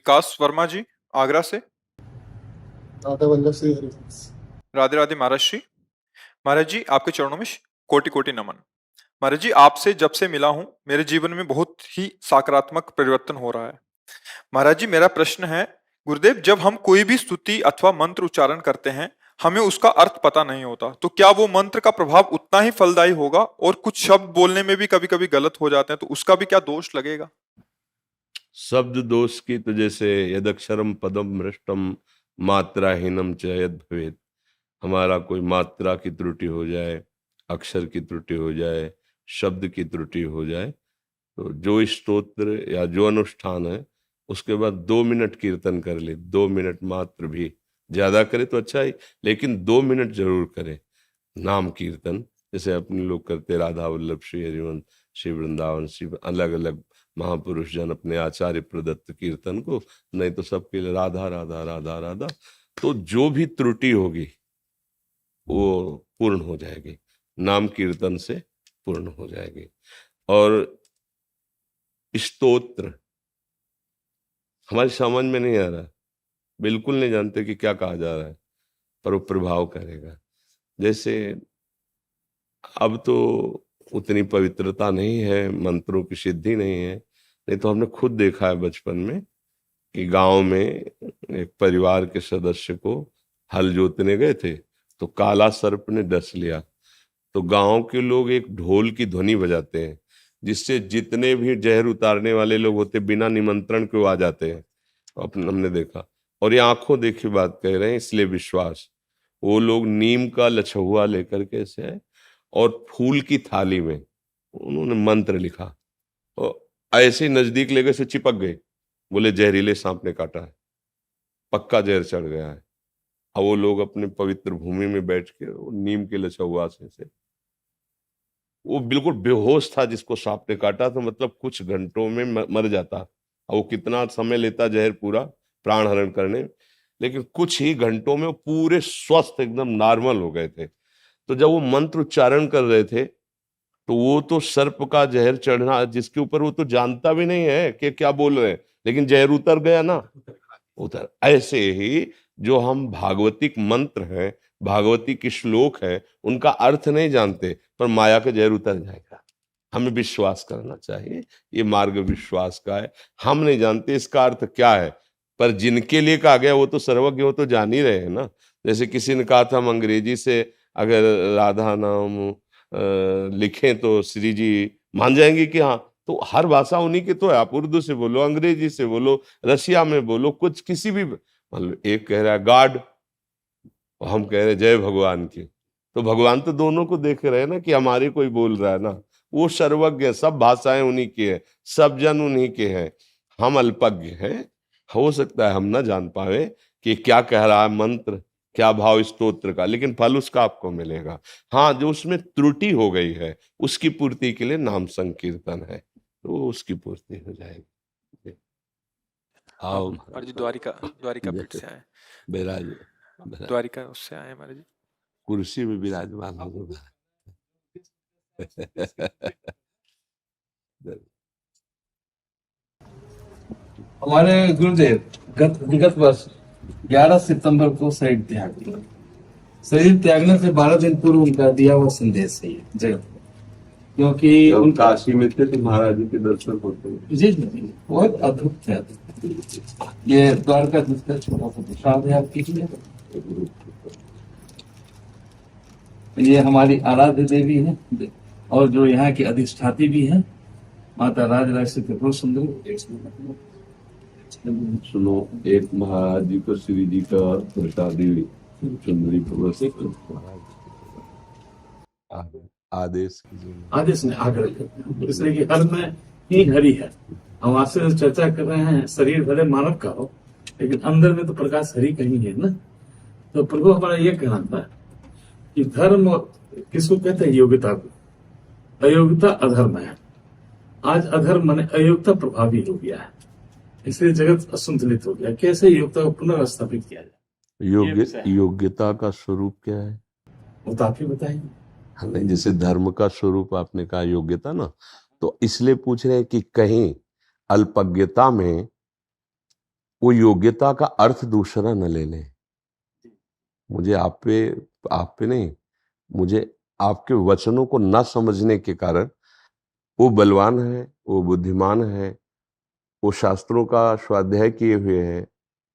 विकास वर्मा जी, आगरा से। राधा वल्लभ श्री हरिवंश। राधे राधे महाराज श्री। महाराज जी, आपके चरणों में कोटि कोटि नमन। महाराज जी, आपसे जब से मिला हूं, मेरे जीवन में बहुत ही सकारात्मक परिवर्तन हो रहा है। महाराज जी, मेरा प्रश्न है, गुरुदेव, जब हम कोई भी स्तुति अथवा मंत्र उच्चारण करते हैं, हमें उसका अर्थ पता नहीं होता, तो क्या वो मंत्र का प्रभाव उतना ही फलदायी होगा? और कुछ शब्द बोलने में भी कभी कभी गलत हो जाते हैं, तो उसका भी क्या दोष लगेगा? शब्द दोष की तो जैसे यदक्षरम पदम भ्रष्टम मात्राहीनम च यद भवेत्, हमारा कोई मात्रा की त्रुटि हो जाए, अक्षर की त्रुटि हो जाए, शब्द की त्रुटि हो जाए, तो जो स्तोत्र या जो अनुष्ठान है उसके बाद 2 मिनट कीर्तन कर ले, 2 मिनट मात्र भी, ज्यादा करे तो अच्छा ही, लेकिन 2 मिनट जरूर करे नाम कीर्तन। जैसे अपने लोग करते राधा वल्लभ श्री हरिवंश, श्री वृंदावन, श्री अलग अलग महापुरुष जन अपने आचार्य प्रदत्त कीर्तन को, नहीं तो सबके लिए राधा राधा राधा राधा। तो जो भी त्रुटि होगी वो पूर्ण हो जाएगी, नाम कीर्तन से पूर्ण हो जाएगी। और स्तोत्र हमारी समझ में नहीं आ रहा, बिल्कुल नहीं जानते कि क्या कहा जा रहा है, पर वो प्रभाव करेगा। जैसे अब तो उतनी पवित्रता नहीं है, मंत्रों की सिद्धि नहीं है, नहीं तो हमने खुद देखा है बचपन में कि गांव में एक परिवार के सदस्य को हल जोतने गए थे, तो काला सर्प ने डस लिया। तो गांव के लोग एक ढोल की ध्वनि बजाते हैं, जिससे जितने भी जहर उतारने वाले लोग होते बिना निमंत्रण के आ जाते हैं। अपने हमने देखा, और ये आंखों देखी बात कह रहे हैं, इसलिए विश्वास। वो लोग नीम का लछुआ लेकर के ऐसे आए और फूल की थाली में उन्होंने मंत्र लिखा और ऐसे ही नजदीक लेकर से चिपक गए। बोले जहरीले सांप ने काटा है, पक्का जहर चढ़ गया है। अब वो लोग अपने पवित्र भूमि में बैठ के नीम के लछुआ से वो बिल्कुल बेहोश था, जिसको सांप ने काटा, तो मतलब कुछ घंटों में मर जाता। अब वो कितना समय लेता जहर पूरा प्राण हरण करने, लेकिन कुछ ही घंटों में वो पूरे स्वस्थ एकदम नॉर्मल हो गए थे। तो जब वो मंत्र उच्चारण कर रहे थे, तो वो तो सर्प का जहर चढ़ना, जिसके ऊपर वो तो जानता भी नहीं है कि क्या बोल रहे हैं, लेकिन जहर उतर गया ना, उतर। ऐसे ही जो हम भागवतिक मंत्र हैं, भागवती के श्लोक है, उनका अर्थ नहीं जानते, पर माया का जहर उतर जाएगा। हमें विश्वास करना चाहिए, ये मार्ग विश्वास का है। हम नहीं जानते इसका अर्थ क्या है, पर जिनके लिए कहा गया वो तो सर्वज्ञ, वो तो जान ही रहे हैं ना। जैसे किसी ने कहा था हम अंग्रेजी से अगर राधा नाम लिखें तो श्री जी मान जाएंगे कि हाँ, तो हर भाषा उन्हीं की तो है। आप उर्दू से बोलो, अंग्रेजी से बोलो, रशिया में बोलो, कुछ किसी भी, मतलब एक कह रहा है गॉड और हम कह रहे हैं जय भगवान की, तो भगवान तो दोनों को देख रहे हैं ना कि हमारे कोई बोल रहा है ना। वो सर्वज्ञ है, सब भाषाएं उन्हीं की है, सब जन उन्हीं के हैं, हम अल्पज्ञ हैं। हो सकता है हम ना जान पाए कि क्या कह रहा है मंत्र, क्या भाव स्तोत्र का, लेकिन फल उसका आपको मिलेगा। हाँ, जो उसमें त्रुटि हो गई है उसकी पूर्ति के लिए नाम संकीर्तन है, तो उसकी पूर्ति हो जाएगी। आओ महाराज जी, द्वारिका द्वारिका पीठ से आए। बिराज, द्वारिका उससे आए महाराज जी। कुर्सी में विराजमान हो। हमारे गुरुदेव विगत वर्ष 11 सितंबर को शरीर त्याग दिया। शरीर त्यागने से 12 दिन पूर्व उनका दिया हुआ संदेश है जगत, क्योंकि उनका काशी में थे तो महाराज जी के दर्शन होते हैं। जी बहुत अद्भुत थे। ये द्वारका जिसका छोटा सा प्रसाद है, आप कीजिए। ये हमारी आराध्य देवी है और जो यहाँ की अधिष्ठाती भी है, माता राजराजेश्वरी त्रिपुर सुंदरी। सुनो, एक महाराज जी को श्री जी का प्रसादी सुंदरी आदेश ने आग्रह करते, इसलिए कि हर में ही हरि है। हम आपसे चर्चा कर रहे हैं, शरीर भले मानव का हो लेकिन अंदर में तो प्रकाश हरि कहीं है ना। तो प्रभु हमारा ये कहना था कि धर्म किसको कहते हैं? योग्यता को। अयोग्यता अधर्म है। आज अधर्म माने अयोग्यता प्रभावी हो गया है, इसलिए जगत असंतुलित हो गया। कैसे योग्यता को पुनर्स्थापित किया जाए? योग्यता का स्वरूप क्या है वो तो आप ही बताएंगे। नहीं, जैसे धर्म का स्वरूप आपने कहा योग्यता ना, तो इसलिए पूछ रहे हैं कि कहीं अल्पज्ञता में वो योग्यता का अर्थ दूसरा न ले लें। मुझे आप पे नहीं, मुझे आपके वचनों को न समझने के कारण वो बलवान है, वो बुद्धिमान है, वो शास्त्रों का स्वाध्याय किए हुए है,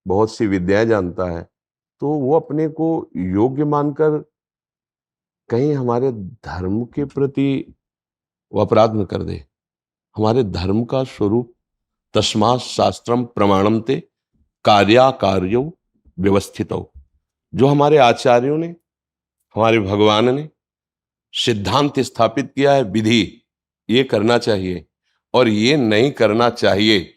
बहुत सी विद्याएं जानता है, तो वो अपने को योग्य मानकर कहीं हमारे धर्म के प्रति वो अपराध न कर दे। हमारे धर्म का स्वरूप तस्मात् शास्त्रम प्रमाणम ते कार्याकार्यो व्यवस्थितो, जो हमारे आचार्यों ने, हमारे भगवान ने सिद्धांत स्थापित किया है, विधि, ये करना चाहिए और ये नहीं करना चाहिए।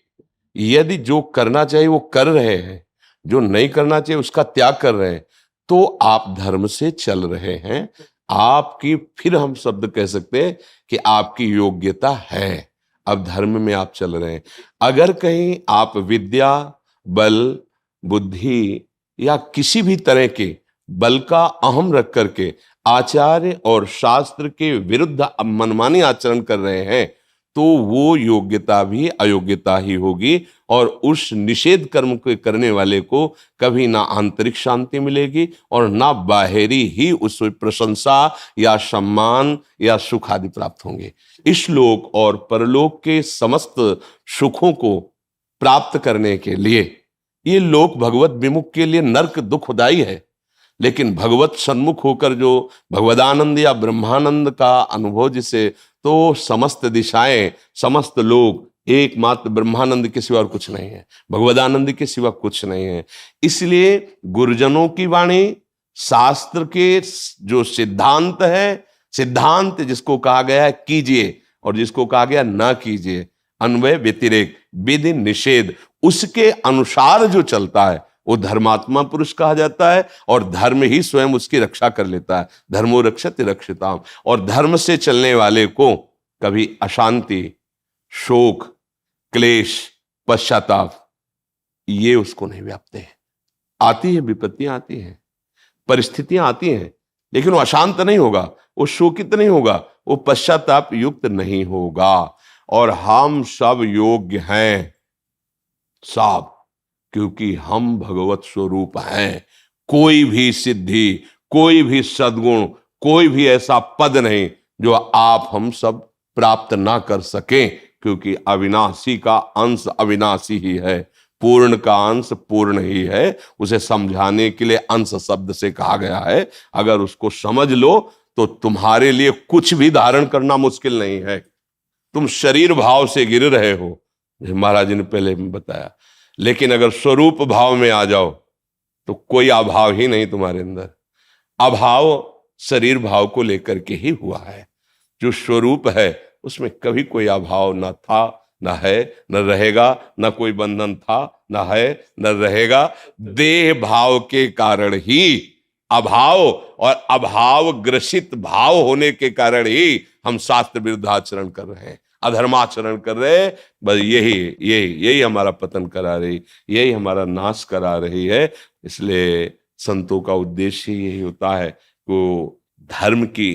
यदि जो करना चाहिए वो कर रहे हैं, जो नहीं करना चाहिए उसका त्याग कर रहे हैं, तो आप धर्म से चल रहे हैं। आपकी, फिर हम शब्द कह सकते हैं कि आपकी योग्यता है, अब धर्म में आप चल रहे हैं। अगर कहीं आप विद्या, बल, बुद्धि या किसी भी तरह के बल का अहम रख करके आचार्य और शास्त्र के विरुद्ध मनमानी आचरण कर रहे हैं, तो वो योग्यता भी अयोग्यता ही होगी और उस निषेध कर्म को करने वाले को कभी ना आंतरिक शांति मिलेगी और ना बाहरी ही उस प्रशंसा या सम्मान या सुख आदि प्राप्त होंगे। इस लोक और परलोक के समस्त सुखों को प्राप्त करने के लिए ये लोक भगवत विमुख के लिए नरक दुखदाई है, लेकिन भगवत सन्मुख होकर जो भगवदानंद या ब्रह्मानंद का अनुभव जिसे, तो समस्त दिशाएं, समस्त लोग एकमात्र ब्रह्मानंद के सिवा और कुछ नहीं है, भगवदानंद के सिवा कुछ नहीं है। इसलिए गुरुजनों की वाणी, शास्त्र के जो सिद्धांत है, सिद्धांत जिसको कहा गया है कीजिए और जिसको कहा गया ना कीजिए, अन्वय व्यतिरेक विधि निषेध, उसके अनुसार जो चलता है वो धर्मात्मा पुरुष कहा जाता है और धर्म ही स्वयं उसकी रक्षा कर लेता है। धर्मो रक्षति रक्षिताम। और धर्म से चलने वाले को कभी अशांति, शोक, क्लेश, पश्चाताप ये उसको नहीं व्यापते हैं। आती है, विपत्तियां आती हैं, परिस्थितियां आती हैं, लेकिन वो अशांत नहीं होगा, वो शोकित नहीं होगा, वो पश्चाताप युक्त नहीं होगा। और हम सब योग्य हैं, सब, क्योंकि हम भगवत स्वरूप हैं। कोई भी सिद्धि, कोई भी सद्गुण, कोई भी ऐसा पद नहीं जो आप हम सब प्राप्त ना कर सकें, क्योंकि अविनाशी का अंश अविनाशी ही है, पूर्ण का अंश पूर्ण ही है। उसे समझाने के लिए अंश शब्द से कहा गया है। अगर उसको समझ लो तो तुम्हारे लिए कुछ भी धारण करना मुश्किल नहीं है। तुम शरीर भाव से गिर रहे हो, महाराज जी ने पहले बताया, लेकिन अगर स्वरूप भाव में आ जाओ तो कोई अभाव ही नहीं तुम्हारे अंदर। अभाव शरीर भाव को लेकर के ही हुआ है। जो स्वरूप है उसमें कभी कोई अभाव ना था, ना है, न रहेगा, न कोई बंधन था, न है, न रहेगा। देह भाव के कारण ही अभाव और अभाव ग्रसित भाव होने के कारण ही हम शास्त्र विरुद्ध आचरण कर रहे हैं, अधर्माचरण कर रहे हैं। बस यही हमारा पतन करा रही, यही हमारा नाश करा रही है। इसलिए संतों का उद्देश्य यही होता है कि धर्म की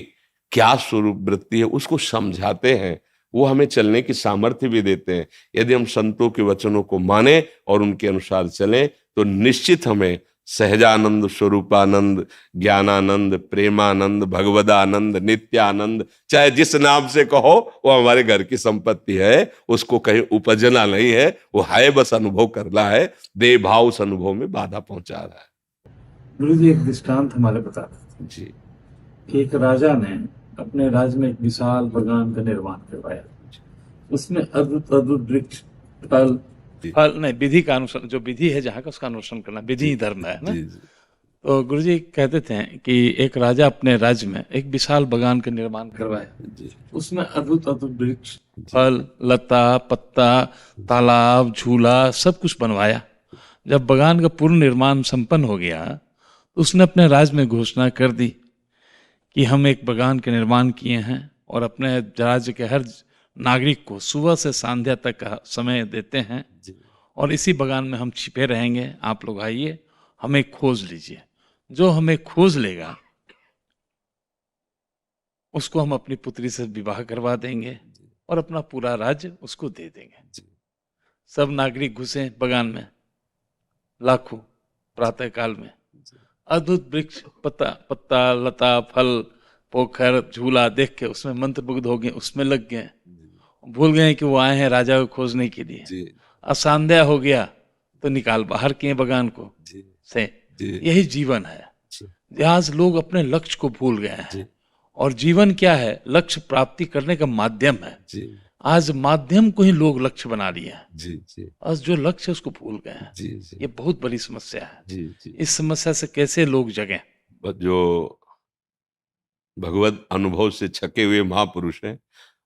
क्या स्वरूप वृत्ति है उसको समझाते हैं, वो हमें चलने की सामर्थ्य भी देते हैं। यदि हम संतों के वचनों को माने और उनके अनुसार चलें तो निश्चित हमें सहजानंद, स्वरूपानंद, ज्ञानानंद, प्रेमानंद, भगवदानंद, नित्यानंद, चाहे जिस नाम से कहो, वो हमारे घर की संपत्ति है। उसको कहीं उपजना नहीं है, वो है बस अनुभव करना है। देह भाव उस अनुभव में बाधा पहुंचा रहा है। गुरु जी एक दृष्टांत हमारे बताते जी कि एक राजा ने अपने राज्य में एक विशाल बगान का निर्माण करवाया। उसमें अद्भुत अद्भुत वृक्ष, फल नहीं, विधि का अनुसरण, जो विधि है जहाँ का उसका अनुसरण करना, विधि ही धर्म है ना। तो गुरु जी कहते थे कि एक राजा अपने राज्य में एक विशाल बगान का निर्माण करवाया। उसमें अद्भुत अद्भुत वृक्ष, फल, लता, पत्ता, तालाब, झूला सब कुछ बनवाया। जब बगान का पूर्ण निर्माण संपन्न हो गया तो उसने अपने राज्य में घोषणा कर दी कि हम एक बगान के निर्माण किए हैं और अपने राज्य के हर नागरिक को सुबह से संध्या तक का समय देते हैं और इसी बगान में हम छिपे रहेंगे। आप लोग आइए, हमें खोज लीजिए, जो हमें खोज लेगा उसको हम अपनी पुत्री से विवाह करवा देंगे और अपना पूरा राज्य उसको दे देंगे। सब नागरिक घुसे बगान में, लाखों प्रातः काल में। अद्भुत वृक्ष, पत्ता पत्ता, लता, फल, पोखर, झूला देख के उसमें मंत्रमुग्ध हो गए, उसमें लग गए, भूल गए कि वो आए हैं राजा को खोजने के लिए। असंध्या हो गया तो निकाल बाहर किए बगान को से। यही जीवन है। आज लोग अपने लक्ष्य को भूल गए हैं। और जीवन क्या है? लक्ष्य प्राप्ति करने का माध्यम है। आज माध्यम को ही लोग लक्ष्य बना लिया है। आज जो लक्ष्य है उसको भूल गए हैं। ये बहुत बड़ी समस्या है। इस समस्या से कैसे लोग जगें? जो भगवत अनुभव से छके हुए महापुरुष हैं,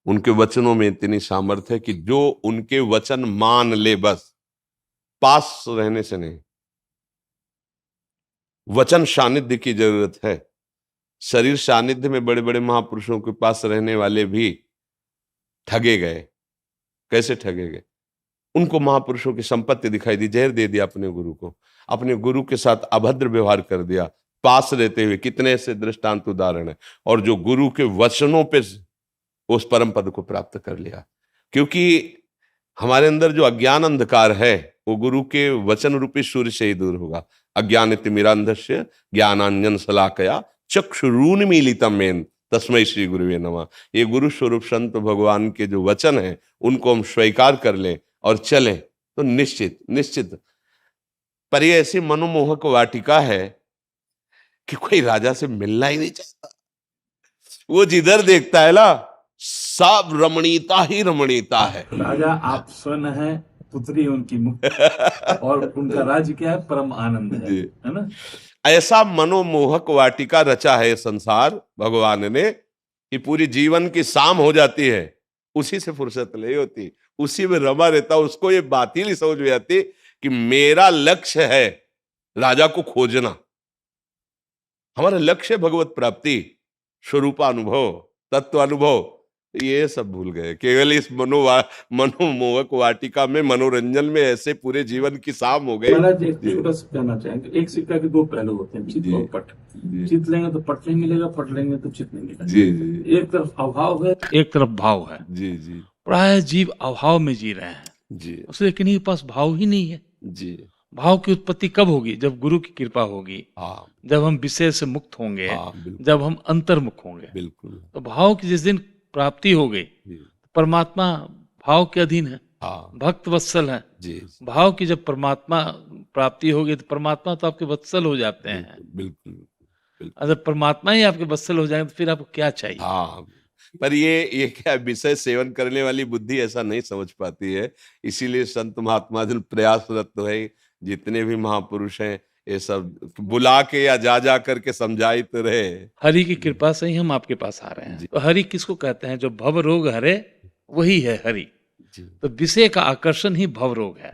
उनके वचनों में इतनी सामर्थ्य है कि जो उनके वचन मान ले, बस पास रहने से नहीं, वचन सानिध्य की जरूरत है। शरीर सानिध्य में बड़े बड़े महापुरुषों के पास रहने वाले भी ठगे गए। कैसे ठगे गए? उनको महापुरुषों की संपत्ति दिखाई दी, जहर दे दिया अपने गुरु को, अपने गुरु के साथ अभद्र व्यवहार कर दिया पास रहते हुए। कितने ऐसे दृष्टांत उदाहरण है। और जो गुरु के वचनों पे उस परम पद को प्राप्त कर लिया। क्योंकि हमारे अंदर जो अज्ञान अंधकार है वो गुरु के वचन रूपी सूर्य से ही दूर होगा। अज्ञान तिमिरांधस्य ज्ञानांजन शलाकया चक्षुरुन्मीलितम मेन तस्मै श्री गुरुवे नमः। ये गुरु स्वरूप संत भगवान के जो वचन है उनको हम स्वीकार कर लें और चलें तो निश्चित। पर ये ऐसी मनोमोहक वाटिका है कि कोई राजा से मिलना ही नहीं चाहता। वो जिधर देखता है ना, सब रमणीयता ही रमणीयता है। राजा आप स्वयं है, पुत्री उनकी मुक्ति, और उनका राज्य क्या है? परम आनंद है ना? ऐसा मनोमोहक वाटिका रचा है संसार भगवान ने कि पूरी जीवन की शाम हो जाती है, उसी से फुर्सत नहीं होती, उसी में रमा रहता। उसको ये बात ही नहीं समझ में आती कि मेरा लक्ष्य है राजा को खोजना। हमारा लक्ष्य है भगवत प्राप्ति, स्वरूपानुभव, तत्वानुभव। ये सब भूल गए। केवल इस मनोमोहक वाटिका में, मनोरंजन में ऐसे पूरे जीवन की शाम हो गई। महाराज एक छोटा सा कहना चाहेंगे, एक सिक्का के दो पहलू होते हैं, चित और पट। चित लेंगे तो पट नहीं मिलेगा, पट लेंगे तो चित नहीं मिलेगा। एक तरफ अभाव है, एक तरफ भाव है। प्राय जीव अभाव में जी रहे हैं उससे, लेकिन इनके पास भाव ही नहीं है। भाव की उत्पत्ति कब होगी? जब गुरु की कृपा होगी, जब हम विषय से मुक्त होंगे, जब हम अंतर्मुख होंगे। बिल्कुल। तो भाव की जिस दिन प्राप्ति हो गई, परमात्मा भाव के अधीन है, भक्त वत्सल है। भाव की जब परमात्मा प्राप्ति होगी तो परमात्मा तो आपके वत्सल हो जाते हैं। बिल्कुल। अगर परमात्मा ही आपके वत्सल हो जाएंगे तो फिर आपको क्या चाहिए? पर ये क्या विषय सेवन करने वाली बुद्धि ऐसा नहीं समझ पाती है। इसीलिए संत महात्मा जन प्रयासरत तो है, जितने भी महापुरुष हैं ये सब बुला के या जा करके समझाई तो रहे। हरि की कृपा से ही हम आपके पास आ रहे हैं। तो हरि किसको कहते हैं? जो भव रोग हरे वही है हरि। तो विषय का आकर्षण ही भव रोग है।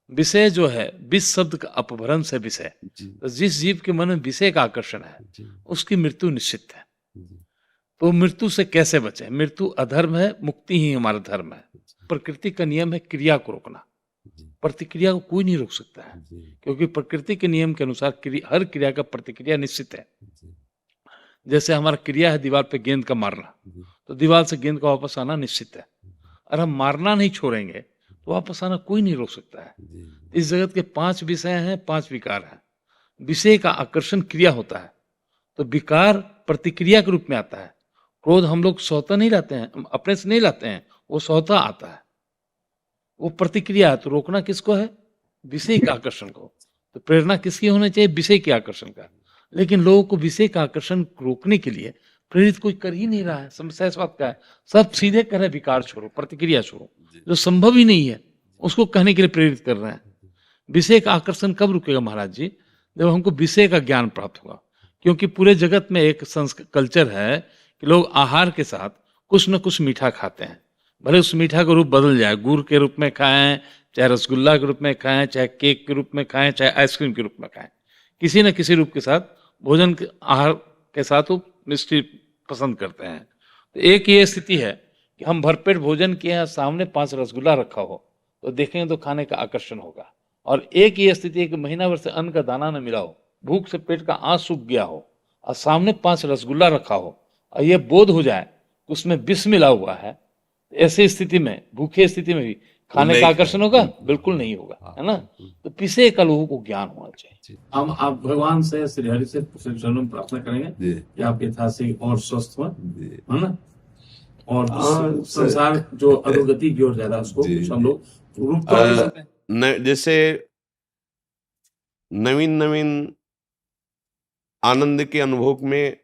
विषय जो है, विष शब्द का अपभ्रंश है विषय। तो जिस जीव के मन में विषय का आकर्षण है उसकी मृत्यु निश्चित है। तो मृत्यु से कैसे बचे? मृत्यु अधर्म है, मुक्ति ही हमारा धर्म है। प्रकृति का नियम है क्रिया को रोकना, प्रतिक्रिया को कोई नहीं रोक सकता है। क्योंकि प्रकृति के नियम के अनुसार हर क्रिया का प्रतिक्रिया निश्चित है। जैसे हमारा क्रिया है दीवार पे गेंद का मारना, तो दीवार से गेंद का वापस आना निश्चित है। और हम मारना नहीं छोड़ेंगे तो वापस आना कोई नहीं रोक सकता है। इस जगत के 5 विषय हैं, 5 विकार हैं। विषय का आकर्षण क्रिया होता है, तो विकार प्रतिक्रिया के रूप में आता है। क्रोध हम लोग स्वतः नहीं लाते हैं, अपने से नहीं लाते हैं, वो स्वतः आता है, वो प्रतिक्रिया है। तो रोकना किसको है? विषय का आकर्षण को। तो प्रेरणा किसकी होनी चाहिए? विषय के आकर्षण का। लेकिन लोगों को विषय का आकर्षण रोकने के लिए प्रेरित कोई कर ही नहीं रहा है। समस्या इस बात का है, सब सीधे कह रहे विकार छोड़ो, प्रतिक्रिया छोड़ो, जो संभव ही नहीं है उसको कहने के लिए प्रेरित कर रहे हैं। विषय का आकर्षण कब रुकेगा महाराज जी? जब हमको विषय का ज्ञान प्राप्त होगा। क्योंकि पूरे जगत में एक कल्चर है कि लोग आहार के साथ कुछ न कुछ मीठा खाते हैं। भले उस मीठा का रूप बदल जाए, गुड़ के रूप में खाएं, चाहे रसगुल्ला के रूप में खाएं, चाहे केक के रूप में खाएं, चाहे आइसक्रीम के रूप में खाएं, किसी न किसी रूप के साथ भोजन के आहार के साथ वो मिष्टी पसंद करते हैं। तो एक ये स्थिति है कि हम भरपेट भोजन किए हैं, सामने 5 रसगुल्ला रखा हो तो देखेंगे तो खाने का आकर्षण होगा। और एक ये स्थिति है कि महीना भर से अन्न का दाना न मिला हो, भूख से पेट का आँच सूख गया हो और सामने 5 रसगुल्ला रखा हो और ये बोध हो जाए कि उसमें विष मिला हुआ है। ऐसी स्थिति में, भूखे स्थिति में भी खाने नहीं का खाएं। आकर्षण होगा, बिल्कुल नहीं होगा, है ना। तो पिसे का लोगों को ज्ञान होना चाहिए। हम आप भगवान से श्री हरि से चरणों में प्रार्थना करेंगे जी कि आप यथासी और स्वस्थ हो, जी है ना। और हाँ, संसार जो अधोगति की ओर जा रहा है उसको जी, कुछ हम जी। लोग रूप तो नहीं सकते। जैसे नवीन नवीन आनंद के अनुभव में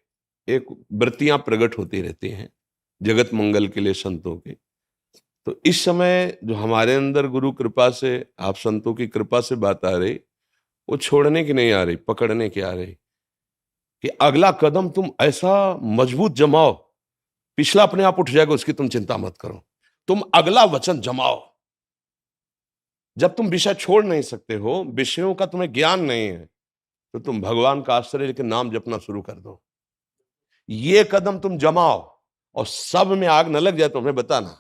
एक वृत्तियां प्रकट होती रहती हैं जगत मंगल के लिए संतों के। तो इस समय जो हमारे अंदर गुरु कृपा से, आप संतों की कृपा से बात आ रही, वो छोड़ने की नहीं आ रही, पकड़ने की आ रही कि अगला कदम तुम ऐसा मजबूत जमाओ, पिछला अपने आप उठ जाएगा, उसकी तुम चिंता मत करो, तुम अगला वचन जमाओ। जब तुम विषय छोड़ नहीं सकते हो, विषयों का तुम्हें ज्ञान नहीं है, तो तुम भगवान का आश्रय लेकर नाम जपना शुरू कर दो। ये कदम तुम जमाओ और सब में आग न लग जाए तो हमें बताना।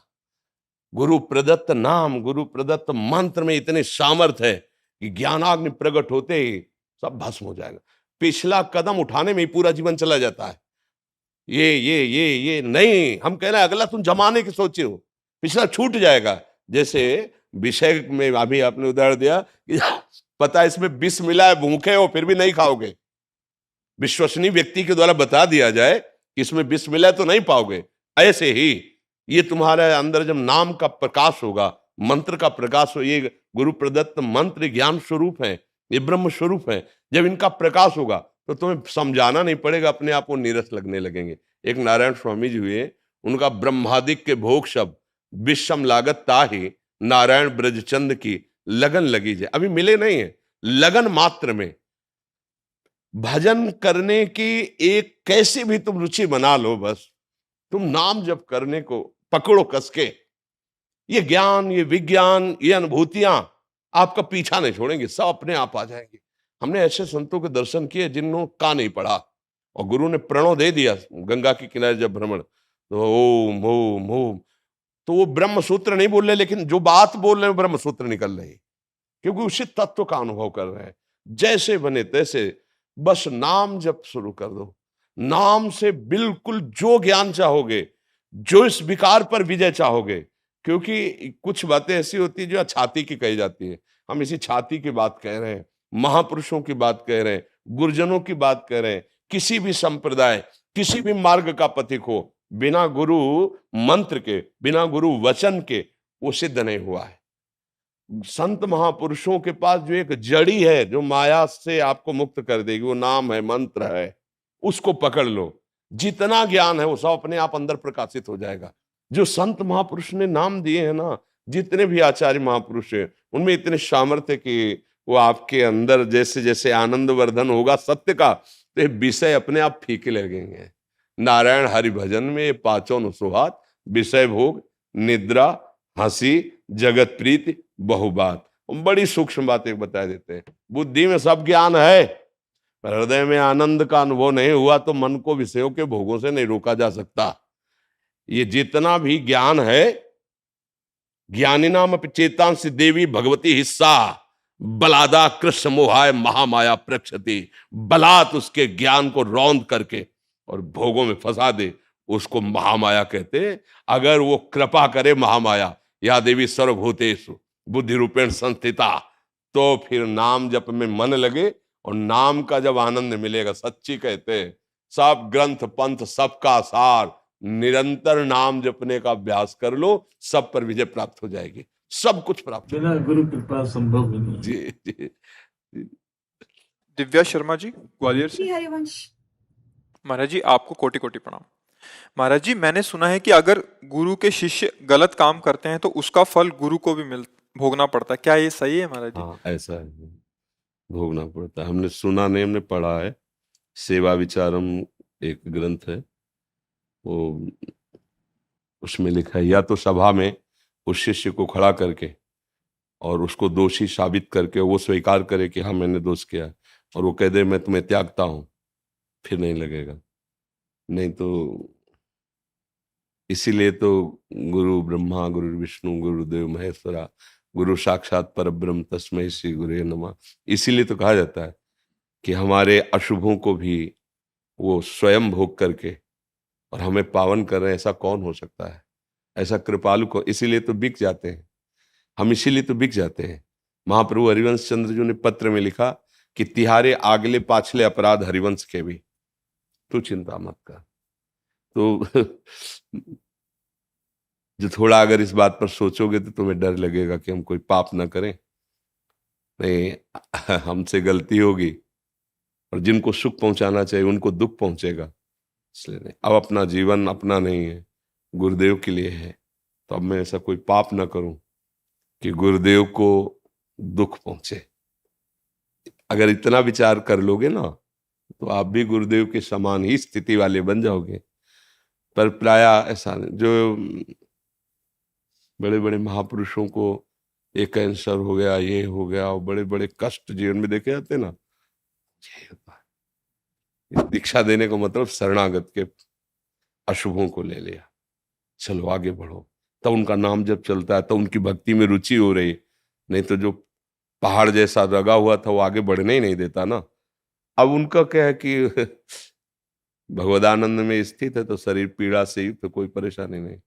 गुरु प्रदत्त नाम, गुरु प्रदत्त मंत्र में इतने सामर्थ्य है कि ज्ञानाग्नि प्रकट होते ही सब भस्म हो जाएगा। पिछला कदम उठाने में ही पूरा जीवन चला जाता है। ये नहीं, हम कह रहे हैं अगला तुम जमाने की सोचे हो, पिछला छूट जाएगा। जैसे विषय में अभी आपने उदाहरण दिया कि पता है इसमें विष मिला है, भूखे हो फिर भी नहीं खाओगे, विश्वसनीय व्यक्ति के द्वारा बता दिया जाए कि इसमें विष मिला है तो नहीं पाओगे। ऐसे ही ये तुम्हारे अंदर जब नाम का प्रकाश होगा, मंत्र का प्रकाश हो, ये गुरु प्रदत्त मंत्र ज्ञान स्वरूप है, ये ब्रह्म स्वरूप है, जब इनका प्रकाश होगा तो तुम्हें समझाना नहीं पड़ेगा, अपने आप वो नीरस लगने लगेंगे। एक नारायण स्वामी जी हुए, उनका ब्रह्मादिक के भोग शब्द विषम लागत ताहि नारायण ब्रजचंद की लगन लगी जाए। अभी मिले नहीं है, लगन मात्र में भजन करने की एक कैसी भी तुम रुचि बना लो, बस तुम नाम जप करने को पकड़ो कसके। ये ज्ञान, ये विज्ञान, ये अनुभूतियां आपका पीछा नहीं छोड़ेंगे, सब अपने आप आ जाएंगे। हमने ऐसे संतों के दर्शन किए जिन्होंने का नहीं पढ़ा और गुरु ने प्रणव दे दिया गंगा के किनारे जब भ्रमण, तो ओम ओम ओम, तो वो ब्रह्म सूत्र नहीं बोल रहे, लेकिन जो बात बोल रहे हैं ब्रह्म सूत्र निकल रही, क्योंकि उसी तत्व का अनुभव कर रहे हैं। जैसे बने तैसे बस नाम जप शुरू कर दो। नाम से बिल्कुल जो ज्ञान चाहोगे, जो इस विकार पर विजय चाहोगे, क्योंकि कुछ बातें ऐसी होती है जो छाती की कही जाती है, हम इसी छाती की बात कह रहे हैं, महापुरुषों की बात कह रहे हैं, गुरुजनों की बात कह रहे हैं। किसी भी संप्रदाय, किसी भी मार्ग का पथिक हो, बिना गुरु मंत्र के, बिना गुरु वचन के वो सिद्ध नहीं हुआ है। संत महापुरुषों के पास जो एक जड़ी है जो माया से आपको मुक्त कर देगी, वो नाम है, मंत्र है, उसको पकड़ लो। जितना ज्ञान है वो सब अपने आप अंदर प्रकाशित हो जाएगा। जो संत महापुरुष ने नाम दिए हैं ना, जितने भी आचार्य महापुरुष हैं, उनमें इतने सामर्थ्य कि वो आपके अंदर जैसे जैसे आनंद वर्धन होगा सत्य का, तो ये विषय अपने आप फीके लगेंगे। नारायण हरि भजन में ये पांचों अनुसुहात, विषय भोग, निद्रा, हंसी, जगत प्रीति, बहुबात, बड़ी सूक्ष्म बातें बता देते हैं। बुद्धि में सब ज्ञान है, पर हृदय में आनंद का अनुभव नहीं हुआ तो मन को विषयों के भोगों से नहीं रोका जा सकता। ये जितना भी ज्ञान है, ज्ञानी नाम चेतांसी देवी भगवती हिस्सा बलादा कृष्ण मोहाय महामाया प्रक्षति। बलात् उसके ज्ञान को रौंद करके और भोगों में फंसा दे, उसको महामाया कहते। अगर वो कृपा करे महामाया, या देवी सर्वभूतेषु बुद्धि रूपेण संस्थिता, तो फिर नाम जप में मन लगे और नाम का जब आनंद मिलेगा, सच्ची कहते हैं, सब ग्रंथ पंथ सबका सार, निरंतर नाम जपने का अभ्यास कर लो, सब पर विजय प्राप्त हो जाएगी, सब कुछ प्राप्त हो बिना गुरु कृपा संभव ही नहीं है। जी जी। दिव्या शर्मा जी ग्वालियर से। जी हरिवंश। महाराज जी आपको कोटि कोटि प्रणाम। महाराज जी मैंने सुना है कि अगर गुरु के शिष्य गलत काम करते हैं तो उसका फल गुरु को भी भोगना पड़ता है, क्या ये सही है महाराज जी? हाँ ऐसा है, भोगना पड़ता है। हमने सुना नहीं, हमने पढ़ा है। सेवा विचारम एक ग्रंथ है, वो उसमें लिखा है, या तो सभा में उस शिष्य को खड़ा करके और उसको दोषी साबित करके वो स्वीकार करे कि हाँ मैंने दोष किया, और वो कह दे मैं तुम्हें त्यागता हूं, फिर नहीं लगेगा। नहीं तो इसीलिए तो गुरु ब्रह्मा गुरु विष्णु गुरुदेव महेश्वरा गुरु साक्षात परब्रह्म तस्मै श्री गुरुवे नमः, इसीलिए तो कहा जाता है कि हमारे अशुभों को भी वो स्वयं भोग करके और हमें पावन कर रहे हैं। ऐसा कौन हो सकता है, ऐसा कृपालु को, इसीलिए तो बिक जाते हैं। हम इसीलिए तो बिक जाते हैं। महाप्रभु हरिवंश चंद्र जी ने पत्र में लिखा कि तिहारे आगले पाछले अपराध हरिवंश के भी, तू चिंता मत कर। तो जो थोड़ा अगर इस बात पर सोचोगे तो तुम्हें डर लगेगा कि हम कोई पाप ना करें, नहीं हमसे गलती होगी और जिनको सुख पहुंचाना चाहिए उनको दुख पहुंचेगा, इसलिए नहीं। अब अपना जीवन अपना नहीं है, गुरुदेव के लिए है, तो अब मैं ऐसा कोई पाप ना करूं कि गुरुदेव को दुख पहुंचे। अगर इतना विचार कर लोगे ना तो आप भी गुरुदेव के समान ही स्थिति वाले बन जाओगे। पर प्राय ऐसा नहीं, जो बड़े बड़े महापुरुषों को एक कैंसर हो गया, ये हो गया, और बड़े बड़े कष्ट जीवन में देखे जाते ना, यही होता है। दीक्षा देने का मतलब शरणागत के अशुभों को ले लिया, चलो आगे बढ़ो, तब उनका नाम जब चलता है तो उनकी भक्ति में रुचि हो रही, नहीं तो जो पहाड़ जैसा लगा हुआ था वो आगे बढ़ने ही नहीं देता ना। अब उनका क्या है कि भगवदानंद में स्थित है तो शरीर पीड़ा से युक्त, तो कोई परेशानी नहीं।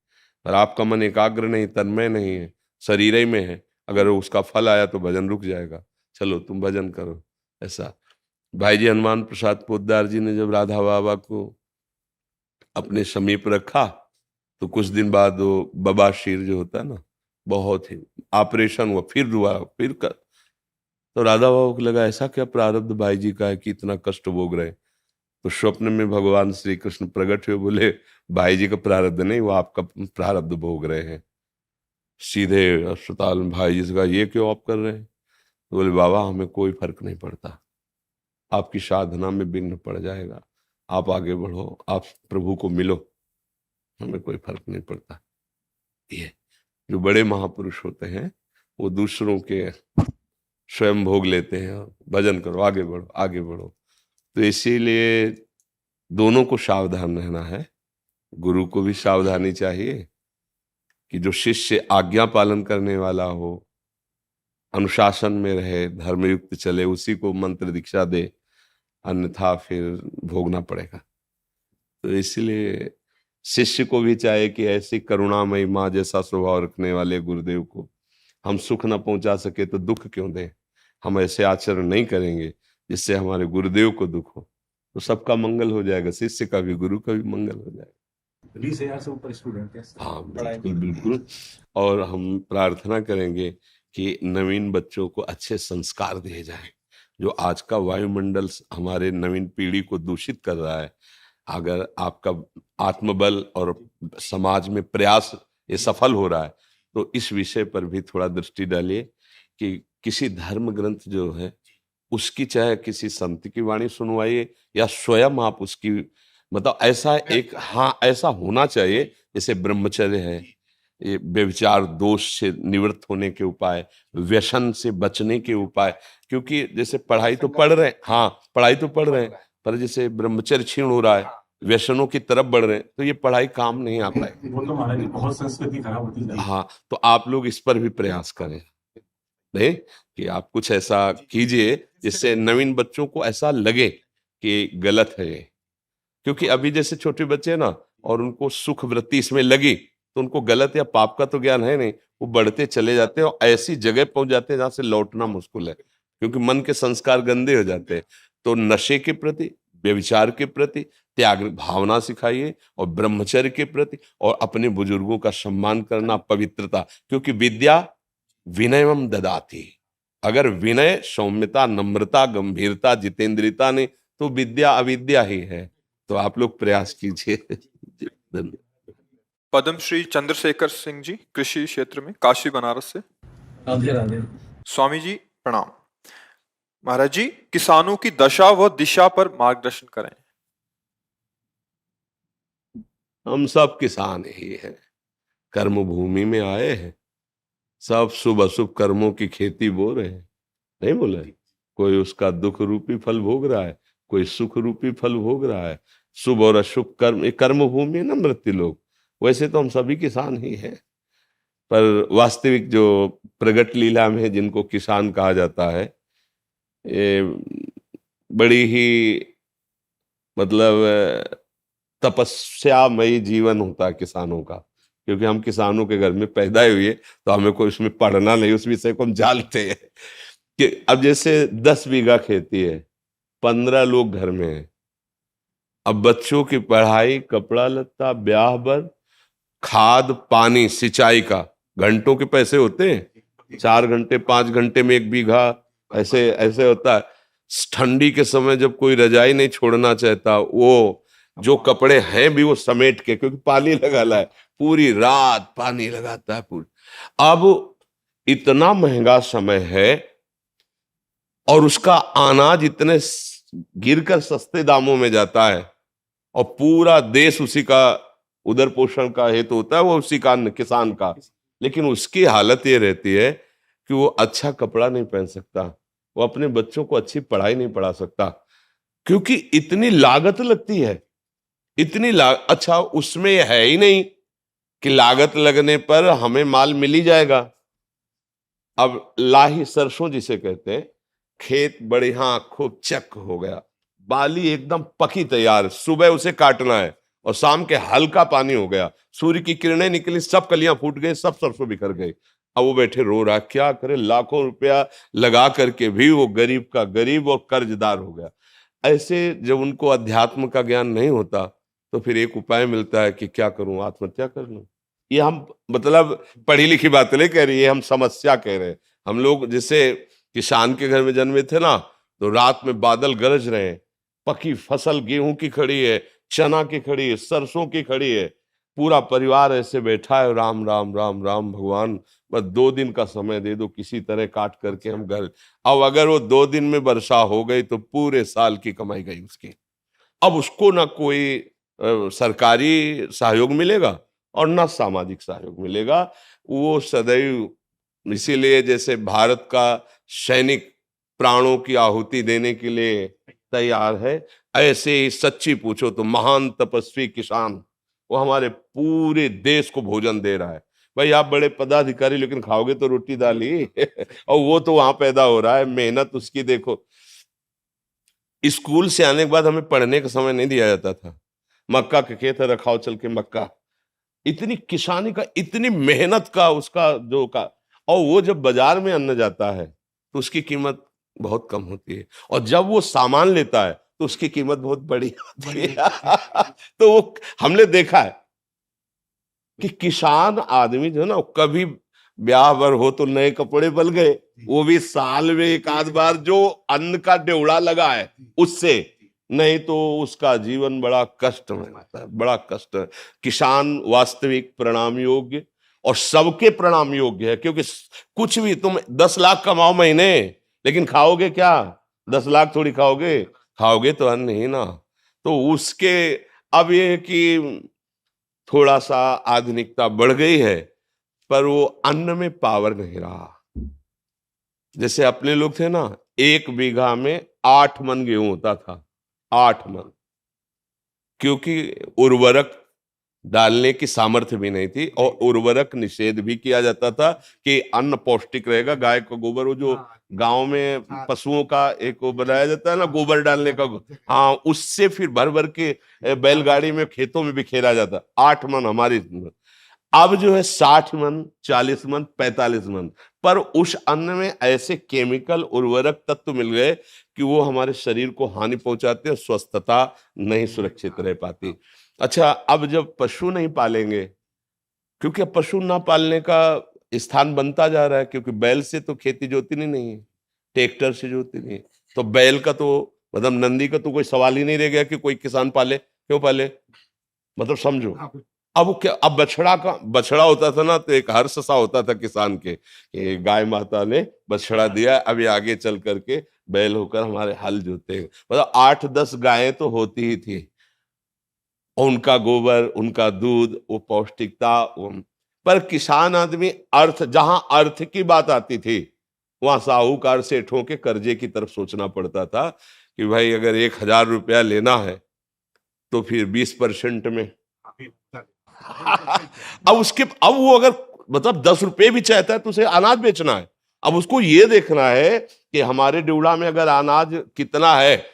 पर आपका मन एकाग्र नहीं, तन्मय नहीं है, शरीर ही में है, अगर उसका फल आया तो भजन रुक जाएगा। चलो तुम भजन करो। ऐसा भाई जी हनुमान प्रसाद पोद्दार जी ने जब राधा बाबा को अपने समीप रखा तो कुछ दिन बाद वो बबाशीर जो होता है ना, बहुत ही ऑपरेशन हुआ, फिर हुआ, फिर कर, तो राधा बाबा को लगा ऐसा क्या प्रारब्ध भाई जी का है कि इतना कष्ट भोग रहे हैं। तो स्वप्न में भगवान श्री कृष्ण प्रकट हुए, बोले भाई जी का प्रारब्ध नहीं, वो आपका प्रारब्ध भोग रहे हैं। सीधे अस्पताल में भाई जी से कहा ये क्यों आप कर रहे हैं? तो बोले बाबा हमें कोई फर्क नहीं पड़ता, आपकी साधना में विघ्न पड़ जाएगा, आप आगे बढ़ो, आप प्रभु को मिलो, हमें कोई फर्क नहीं पड़ता। ये जो बड़े महापुरुष होते हैं वो दूसरों के स्वयं भोग लेते हैं, भजन करो, आगे बढ़ो, आगे बढ़ो। तो इसीलिए दोनों को सावधान रहना है, गुरु को भी सावधानी चाहिए कि जो शिष्य आज्ञा पालन करने वाला हो, अनुशासन में रहे, धर्मयुक्त चले, उसी को मंत्र दीक्षा दे, अन्यथा फिर भोगना पड़ेगा। तो इसलिए शिष्य को भी चाहे कि ऐसी करुणामयी माँ जैसा स्वभाव रखने वाले गुरुदेव को हम सुख न पहुंचा सके तो दुख क्यों दें। हम ऐसे आचरण नहीं करेंगे जिससे हमारे गुरुदेव को दुख हो, तो सबका मंगल हो जाएगा, शिष्य का भी गुरु का भी मंगल हो जाएगा। 20,000 से ऊपर स्टूडेंट है। हाँ बिल्कुल बिल्कुल। और हम प्रार्थना करेंगे कि नवीन बच्चों को अच्छे संस्कार दिए जाएं। जो आज का वायुमंडल हमारे नवीन पीढ़ी को दूषित कर रहा है, अगर आपका आत्मबल और समाज में प्रयास ये सफल हो रहा है तो इस विषय पर भी थोड़ा दृष्टि डालिए कि किसी धर्म ग्रंथ जो है उसकी चाहे किसी संत की वाणी सुनवाइए या स्वयं आप उसकी, मतलब ऐसा एक, हाँ ऐसा होना चाहिए जैसे ब्रह्मचर्य है, ये व्यभिचार दोष से निवृत्त होने के उपाय, व्यसन से बचने के उपाय। क्योंकि जैसे पढ़ाई तो पढ़ रहे हैं, हाँ पढ़ाई तो पढ़ रहे हैं, पर जैसे ब्रह्मचर्य क्षीण हो रहा है, व्यसनों की तरफ बढ़ रहे हैं, तो ये पढ़ाई काम नहीं आ पाएगी। वो तो महाराज जी बहुत संस्कृति खराब होती जा रही है। हाँ तो आप लोग इस पर भी प्रयास करें, नहीं कि आप कुछ ऐसा कीजिए जिससे नवीन बच्चों को ऐसा लगे कि गलत है ये। क्योंकि अभी जैसे छोटे बच्चे हैं ना और उनको सुख वृत्ति इसमें लगी तो उनको गलत या पाप का तो ज्ञान है नहीं, वो बढ़ते चले जाते हैं और ऐसी जगह पहुंच जाते हैं जहां से लौटना मुश्किल है, क्योंकि मन के संस्कार गंदे हो जाते हैं। तो नशे के प्रति, व्यभिचार के प्रति त्याग भावना सिखाइए और ब्रह्मचर्य के प्रति और अपने बुजुर्गों का सम्मान करना, पवित्रता, क्योंकि विद्या विनयम ददाती। अगर विनय, सौम्यता, नम्रता, गंभीरता, जितेंद्रियता नहीं तो विद्या अविद्या ही है। तो आप लोग प्रयास कीजिए। धन्यवाद। पद्मश्री चंद्रशेखर सिंह जी, कृषि क्षेत्र में, काशी बनारस से। राधे राधे। स्वामी जी प्रणाम। महाराज जी, किसानों की दशा व दिशा पर मार्गदर्शन करें। हम सब किसान ही हैं, कर्म भूमि में आए हैं, सब शुभ अशुभ कर्मों की खेती बो रहे हैं, नहीं बोले? कोई उसका दुख रूपी फल भोग रहा है, कोई सुख रूपी फल भोग रहा है। शुभ और अशुभ कर्म, कर्म भूमि है ना मृत्यु लोग। वैसे तो हम सभी किसान ही हैं, पर वास्तविक जो प्रगट लीला में जिनको किसान कहा जाता है, ये बड़ी ही मतलब तपस्यामयी जीवन होता है किसानों का। क्योंकि हम किसानों के घर में पैदा हुए, तो हमें कोई उसमें पढ़ना नहीं, उस विषय को हम जानते हैं कि अब जैसे 10 बीघा खेती है, 15 लोग घर में हैं, अब बच्चों की पढ़ाई, कपड़ा लत्ता, ब्याह बर, खाद पानी, सिंचाई का घंटों के पैसे होते हैं, 4 घंटे 5 घंटे में 1 बीघा, ऐसे ऐसे होता है। ठंडी के समय जब कोई रजाई नहीं छोड़ना चाहता, वो जो कपड़े हैं भी वो समेट के, क्योंकि पानी लगा है, पूरी रात पानी लगाता है पूरी। अब इतना महंगा समय है और उसका अनाज इतने गिरकर सस्ते दामों में जाता है, और पूरा देश उसी का उदर पोषण का हेतु होता है, वो उसी का किसान का। लेकिन उसकी हालत ये रहती है कि वो अच्छा कपड़ा नहीं पहन सकता, वो अपने बच्चों को अच्छी पढ़ाई नहीं पढ़ा सकता, क्योंकि इतनी लागत लगती है, अच्छा उसमें यह है ही नहीं कि लागत लगने पर हमें माल मिल ही जाएगा। अब लाही सरसों जिसे कहते हैं, खेत बढ़िया खूब चक हो गया, बाली एकदम पकी तैयार, सुबह उसे काटना है और शाम के हल्का पानी हो गया, सूर्य की किरणें निकली, सब कलियां फूट गई, सब सरसों बिखर गई। अब वो बैठे रो रहा, क्या करे, लाखों रुपया लगा करके भी वो गरीब का गरीब और कर्जदार हो गया। ऐसे जब उनको अध्यात्म का ज्ञान नहीं होता, तो फिर एक उपाय मिलता है कि क्या करूं, आत्महत्या कर लूं। ये हम मतलब पढ़ी लिखी बात नहीं कह रही है, हम समस्या कह रहे हैं। हम लोग जैसे किसान के घर में जन्मे थे ना, तो रात में बादल गरज रहे हैं, पकी फसल गेहूं की खड़ी है, चना की खड़ी है, सरसों की खड़ी है, पूरा परिवार ऐसे बैठा है, राम राम राम राम भगवान, बस 2 दिन का समय दे दो, किसी तरह काट करके हम घर। अब अगर वो 2 दिन में वर्षा हो गई तो पूरे साल की कमाई गई उसकी। अब उसको ना कोई सरकारी सहयोग मिलेगा और ना सामाजिक सहयोग मिलेगा। वो सदैव, इसीलिए जैसे भारत का सैनिक प्राणों की आहुति देने के लिए तैयार है, ऐसे ही सच्ची पूछो तो महान तपस्वी किसान, वो हमारे पूरे देश को भोजन दे रहा है। भाई आप बड़े पदाधिकारी, लेकिन खाओगे तो रोटी दाल ही और वो तो वहां पैदा हो रहा है, मेहनत उसकी देखो। स्कूल से आने के बाद हमें पढ़ने का समय नहीं दिया जाता था, मक्का के खेत है, रखाओ चल के मक्का। इतनी किसानी का, इतनी मेहनत का उसका जो का, और वो जब बाजार में अन्न जाता है तो उसकी कीमत बहुत कम होती है, और जब वो सामान लेता है तो उसकी कीमत बहुत बड़ी होती है। तो वो हमने देखा है कि किसान आदमी जो है ना, कभी ब्याह बर हो तो नए कपड़े बल गए, वो भी साल में एक आध बार जो अन्न का ड्योढ़ा लगा है उससे, नहीं तो उसका जीवन बड़ा कष्ट में रहता है, बड़ा कष्ट है। किसान वास्तविक प्रणाम योग्य और सबके प्रणाम योग्य है, क्योंकि कुछ भी तुम 10 लाख कमाओ महीने, लेकिन खाओगे क्या? 10 लाख थोड़ी खाओगे, खाओगे तो अन्न ही ना। तो उसके अब ये कि थोड़ा सा आधुनिकता बढ़ गई है, पर वो अन्न में पावर नहीं रहा। जैसे अपने लोग थे ना, 1 बीघा में 8 मन गेहूं होता था, 8 मन, क्योंकि उर्वरक डालने की सामर्थ्य भी नहीं थी और उर्वरक निषेध भी किया जाता था कि अन्न पौष्टिक रहेगा। गाय का गोबर, वो जो गांव में पशुओं का एक वो बनाया जाता है ना, गोबर डालने का, हाँ, उससे फिर भर भर के बैलगाड़ी में खेतों में बिखेरा जाता। 8 मन हमारी, अब जो है 60 मन, 40 मन, 45 मन, पर उस अन्न में ऐसे केमिकल उर्वरक तत्व मिल गए कि वो हमारे शरीर को हानि पहुंचाते हैं, स्वस्थता नहीं सुरक्षित रह पाती। अच्छा, अब जब पशु नहीं पालेंगे, क्योंकि अब पशु ना पालने का स्थान बनता जा रहा है, क्योंकि बैल से तो खेती जोती नहीं है, ट्रैक्टर से जोती नहीं है, तो बैल का तो मतलब नंदी का तो कोई सवाल ही नहीं रह गया कि कोई किसान पाले। क्यों पाले, मतलब समझो। अब क्या, अब बछड़ा होता था ना, तो एक हर्ष सा होता था किसान के कि गाय माता ने बछड़ा दिया, अभी आगे चल करके बैल होकर हमारे हल जोते। मतलब 8-10 गायें तो होती ही थी, उनका गोबर, उनका दूध, वो पौष्टिकता। पर किसान आदमी अर्थ, जहां अर्थ की बात आती थी, वहां साहूकार सेठों के कर्जे की तरफ सोचना पड़ता था कि भाई अगर 1000 रुपया लेना है तो फिर 20% में अब वो अगर मतलब 10 रुपए भी चाहता है तो उसे अनाज बेचना है। अब उसको ये देखना है कि हमारे ड्योढ़ा में अगर अनाज कितना है,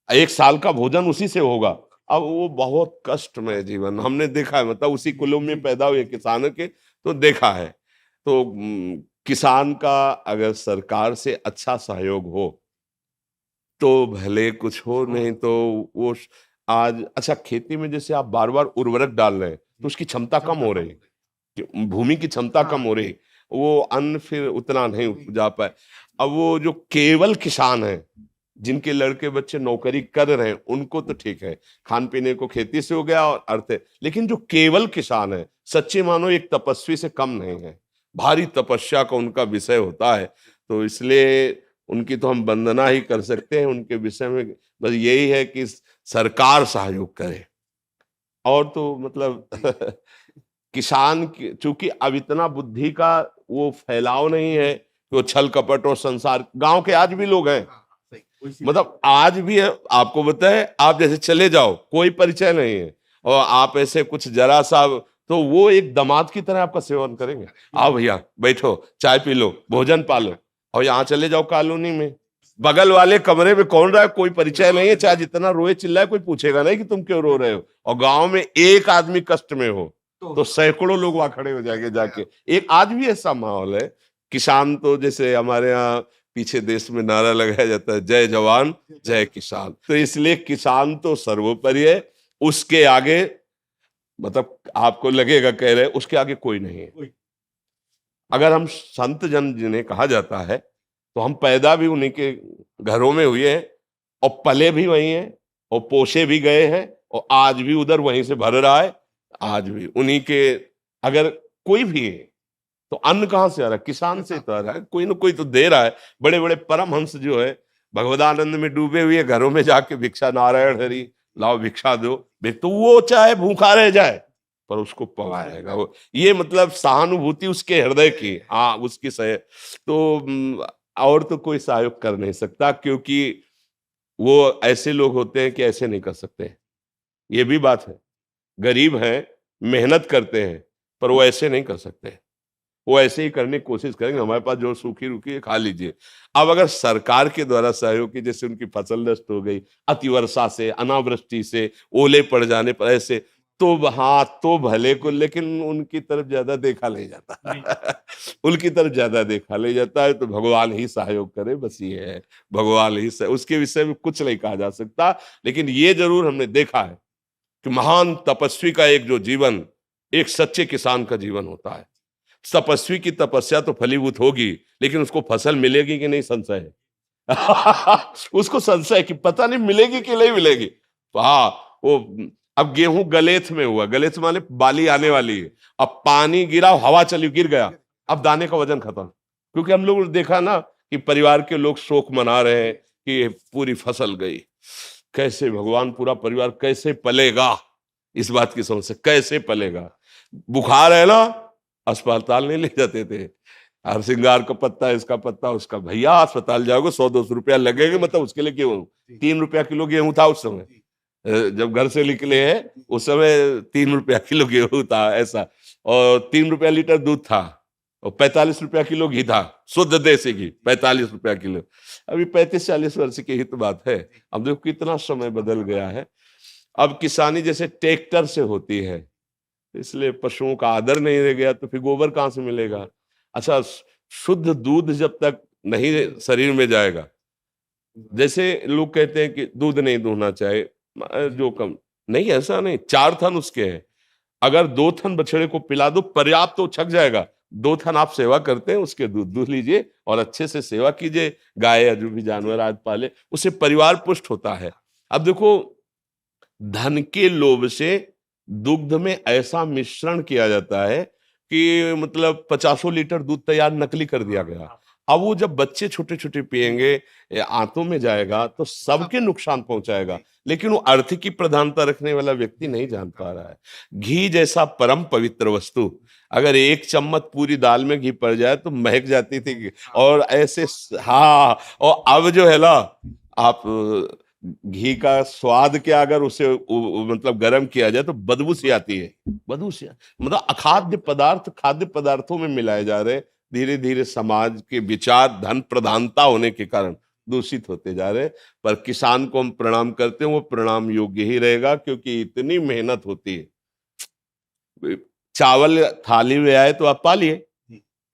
1 साल का भोजन उसी से होगा, अब वो बहुत कष्टमय जीवन हमने देखा है, मतलब उसी कुलों में पैदा हुए किसानों के, तो देखा है। तो किसान का अगर सरकार से अच्छा सहयोग हो तो भले कुछ हो, नहीं तो वो आज अच्छा खेती में जैसे आप बार बार उर्वरक डाल रहे हैं तो उसकी क्षमता कम हो रही है, भूमि की क्षमता कम हो रही, वो अन्न फिर उतना नहीं उपजा पाए। अब वो जो केवल किसान है, जिनके लड़के बच्चे नौकरी कर रहे हैं, उनको तो ठीक है, खान पीने को खेती से हो गया और अर्थ है। लेकिन जो केवल किसान है, सच्चे मानो एक तपस्वी से कम नहीं है, भारी तपस्या का उनका विषय होता है। तो इसलिए उनकी तो हम वंदना ही कर सकते हैं। उनके विषय में बस यही है कि सरकार सहयोग करे। और तो मतलब किसान की चूंकि अब इतना बुद्धि का वो फैलाव नहीं है कि वो छल कपट और संसार, गांव के आज भी लोग हैं, मतलब आज भी है। आपको बताए, आप जैसे चले जाओ, कोई परिचय नहीं है, और आप ऐसे कुछ जरा सा, तो वो एक दामाद की तरह आपका सेवन करेंगे। आओ भैया बैठो, चाय पी लो, भोजन पालो। और यहाँ चले जाओ कॉलोनी में, बगल वाले कमरे में कौन रहा है, कोई परिचय नहीं है, चाहे जितना रोए चिल्लाए कोई पूछेगा नहीं कि तुम क्यों रो रहे हो। और गांव में एक आदमी कष्ट में हो तो सैकड़ों लोग वहां खड़े हो जाएंगे जाके। एक आज भी ऐसा माहौल है। किसान तो जैसे हमारे यहाँ पीछे देश में नारा लगाया जाता है, जय जवान जय किसान, तो इसलिए किसान तो सर्वोपरि है। उसके आगे मतलब आपको लगेगा कह रहे उसके आगे कोई नहीं है। अगर हम संत जन जिन्हें कहा जाता है, तो हम पैदा भी उन्हीं के घरों में हुए हैं और पले भी वहीं हैं और पोसे भी गए हैं और आज भी उधर वहीं से भर रहा है। आज भी उन्हीं के, अगर कोई भी है तो अन्न कहाँ से आ रहा है, किसान से तो आ रहा है, कोई ना कोई तो दे रहा है। बड़े बड़े परमहंस जो है भगवदानंद में डूबे हुए घरों में जाके भिक्षा, नारायण हरि लाओ भिक्षा दो, तो वो चाहे भूखा रह जाए पर उसको पवाएगा वो। ये मतलब सहानुभूति उसके हृदय की, हाँ उसकी सह। तो और तो कोई सहयोग कर नहीं सकता, क्योंकि वो ऐसे लोग होते हैं कि ऐसे नहीं कर सकते। ये भी बात है, गरीब हैं, मेहनत करते हैं, पर वो ऐसे नहीं कर सकते। वो ऐसे ही करने की कोशिश करेंगे, हमारे पास जो सूखी रुकी है खा लीजिए। अब अगर सरकार के द्वारा सहयोग की, जैसे उनकी फसल नष्ट हो गई अतिवर्षा से, अनावृष्टि से, ओले पड़ जाने पर, ऐसे तो हाँ तो भले को, लेकिन उनकी तरफ ज्यादा देखा नहीं जाता उनकी तरफ ज्यादा देखा नहीं जाता है। तो भगवान ही सहयोग करे, बस ये है, भगवान ही उसके विषय में कुछ नहीं कहा जा सकता। लेकिन ये जरूर हमने देखा है कि महान तपस्वी का एक जो जीवन, एक सच्चे किसान का जीवन होता है। तपस्वी की तपस्या तो फलीभूत होगी, लेकिन उसको फसल मिलेगी कि नहीं, संशय है उसको संशय कि पता नहीं मिलेगी कि नहीं मिलेगी। तो हाँ, वो अब गेहूं गलेथ में हुआ, गलेथ माने बाली आने वाली है, अब पानी गिरा, हवा चली, गिर गया, अब दाने का वजन खत्म। क्योंकि हम लोग देखा ना कि परिवार के लोग शोक मना रहे हैं कि पूरी फसल गई। कैसे भगवान पूरा परिवार कैसे पलेगा, इस बात की समस्या, कैसे पलेगा। बुखार है ना, अस्पताल नहीं ले जाते थे, हर श्रृंगार का पत्ता, इसका पत्ता, उसका, भैया अस्पताल जाओगे 100-200 रुपया लगेगा, मतलब उसके लिए गेहूं 3 रुपया किलो गेहूं था उस समय, जब घर से निकले हैं उस समय 3 रुपया किलो गेहूं था ऐसा, और 3 रुपया लीटर दूध था, और 45 रुपया किलो घी था, शुद्ध देसी घी 45 रुपया किलो। अभी 35-40 वर्ष की ही तो बात है। अब देखो कितना समय बदल गया है। अब किसानी जैसे ट्रैक्टर से होती है, इसलिए पशुओं का आदर नहीं रह गया, तो फिर गोबर कहाँ से मिलेगा। अच्छा, शुद्ध दूध जब तक नहीं शरीर में जाएगा, जैसे लोग कहते हैं कि दूध नहीं दूहना चाहिए, जो कम नहीं, ऐसा नहीं, 4 थन उसके हैं, अगर 2 थन बछड़े को पिला दो पर्याप्त, तो छक जाएगा। 2 थन आप सेवा करते हैं, उसके दूध दूह लीजिए और अच्छे से सेवा कीजिए, गाय या जो भी जानवर आज पाले, उससे परिवार पुष्ट होता है। अब देखो, धन के लोभ से दुग्ध में ऐसा मिश्रण किया जाता है कि मतलब 50 लीटर दूध तैयार नकली कर दिया गया। अब वो जब बच्चे छोटे छोटे पिएंगे, आंतों में जाएगा तो सबके नुकसान पहुंचाएगा, लेकिन वो अर्थ की प्रधानता रखने वाला व्यक्ति नहीं जान पा रहा है। घी जैसा परम पवित्र वस्तु, अगर 1 चम्मच पूरी दाल में घी पड़ जाए तो महक जाती थी, और ऐसे, हाँ, और अब जो है ना, आप घी का स्वाद क्या, अगर उसे मतलब गर्म किया जाए तो बदबू सी आती है, बदबू सी, मतलब अखाद्य पदार्थ खाद्य पदार्थों में मिलाए जा रहे। धीरे धीरे समाज के विचार धन प्रधानता होने के कारण दूषित होते जा रहे हैं। पर किसान को हम प्रणाम करते हैं, वो प्रणाम योग्य ही रहेगा, क्योंकि इतनी मेहनत होती है। चावल थाली में आए तो आप पा लिए,